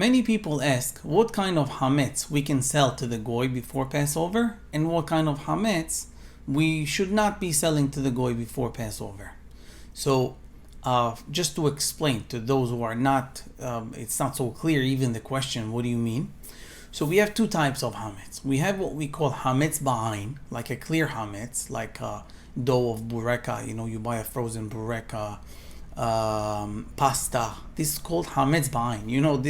Many people ask what kind of Hamets we can sell to the Goy before Passover and what kind of Hamets we should not be selling to the Goy before Passover. So just to explain to those who are not, it's not so clear even the question, what do you mean? So we have two types of Hamets. We have what we call Hamets Ba'ain, like a clear Hamets, like dough of bureka, you buy a frozen bureka, pasta. This is called Hamets Ba'ain.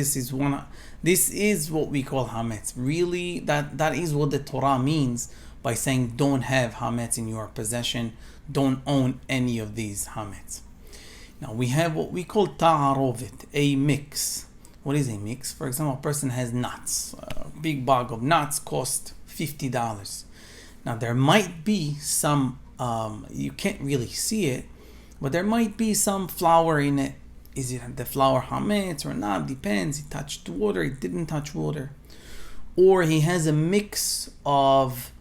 This is what we call Hamets. Really, that is what the Torah means by saying don't have Hamets in your possession, don't own any of these Hamets. Now we have what we call Ta'arovet, a mix. What is a mix? For example, a person has nuts. A big bag of nuts cost $50. Now there might be some, you can't really see it, but there might be some flour in it. Is it the flour Hametz or not? Depends. It touched water, it didn't touch water. Or he has a mix of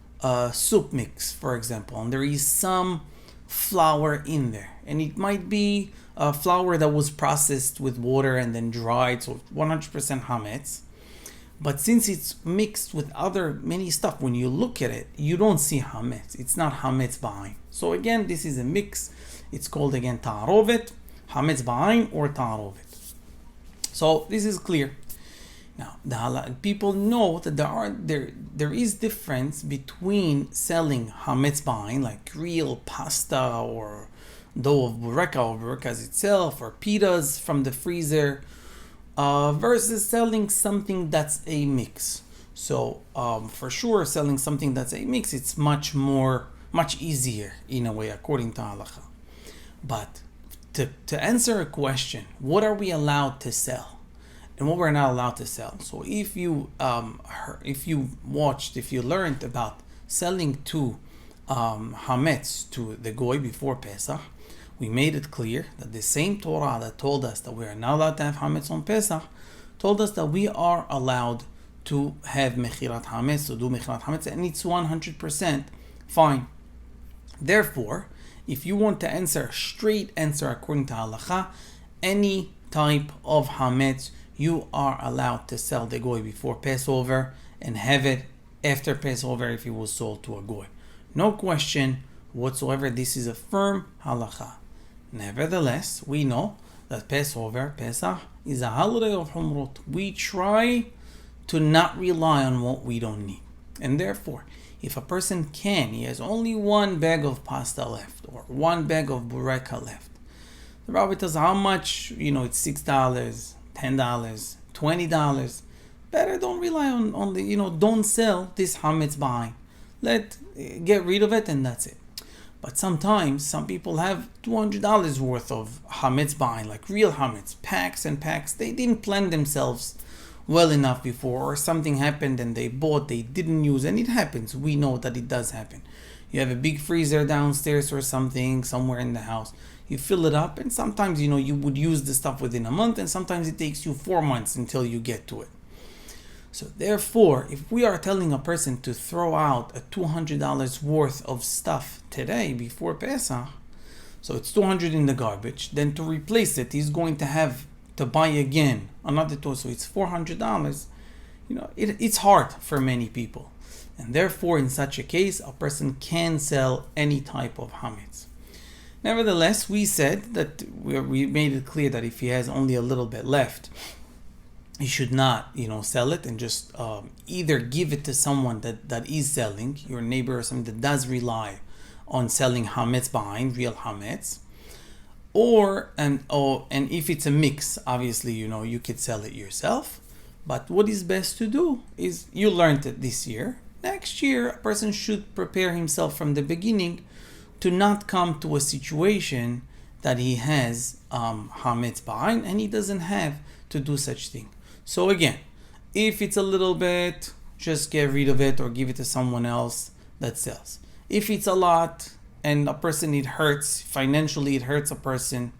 soup mix, for example, and there is some flour in there. And it might be flour that was processed with water and then dried, so 100% Hametz. But since it's mixed with many stuff, when you look at it, you don't see Hametz. It's not Hametz Ba'ain. So again, this is a mix. It's called again Ta'arovet, Hametz Ba'ain or Ta'arovet. So this is clear. Now, people know that there is difference between selling Hametz Ba'ain, like real pasta or dough of bureka or burekas itself or pitas from the freezer, versus selling something that's a mix. So for sure, selling something that's a mix, it's much easier in a way according to halakha. But to answer a question, what are we allowed to sell and what we're not allowed to sell? So if you learned about selling to Hametz to the Goy before Pesach, we made it clear that the same Torah that told us that we are not allowed to have Hametz on Pesach told us that we are allowed to have Mechirat Hametz, to do Mechirat Hametz, and it's 100% fine. Therefore, if you want to answer a straight answer according to Halacha, any type of Hametz you are allowed to sell the Goy before Passover and have it after Passover if it was sold to a Goy. No question whatsoever, this is a firm Halacha. Nevertheless, we know that Pesach, is a holiday of Humrot. We try to not rely on what we don't need. And therefore, if a person he has only one bag of pasta left or one bag of bureka left. The rabbi tells how much, it's $6, $10, $20. Better don't rely on the, don't sell this Hametz Ba'ain. Get rid of it and that's it. But sometimes some people have $200 worth of Hametz Ba'ain, like real Hametz, packs and packs. They didn't plan themselves well enough before, or something happened and they didn't use, and it happens. We know that it does happen. You have a big freezer downstairs or something somewhere in the house. You fill it up, and sometimes you would use the stuff within a month, and sometimes it takes you 4 months until you get to it. So therefore, if we are telling a person to throw out a $200 worth of stuff today before Pesach, so it's $200 in the garbage, then to replace it, he's going to have to buy again another $200, so it's $400. It's hard for many people, and therefore, in such a case, a person can sell any type of Hametz. Nevertheless, we said that we made it clear that if he has only a little bit left, he should not, sell it and just either give it to someone that is selling, your neighbor or someone that does rely on selling Hametz Ba'ain, real Hametz, and if it's a mix, obviously, you could sell it yourself. But what is best to do is, you learned it this year. Next year, a person should prepare himself from the beginning to not come to a situation that he has Hametz Ba'ain and he doesn't have to do such thing. So again, if it's a little bit, just get rid of it or give it to someone else that sells. If it's a lot and a person, it hurts financially, it hurts a person,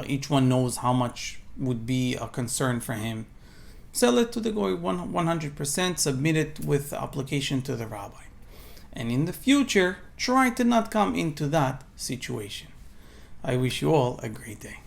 each one knows how much would be a concern for him, sell it to the Goy 100%, submit it with application to the rabbi. And in the future, try to not come into that situation. I wish you all a great day.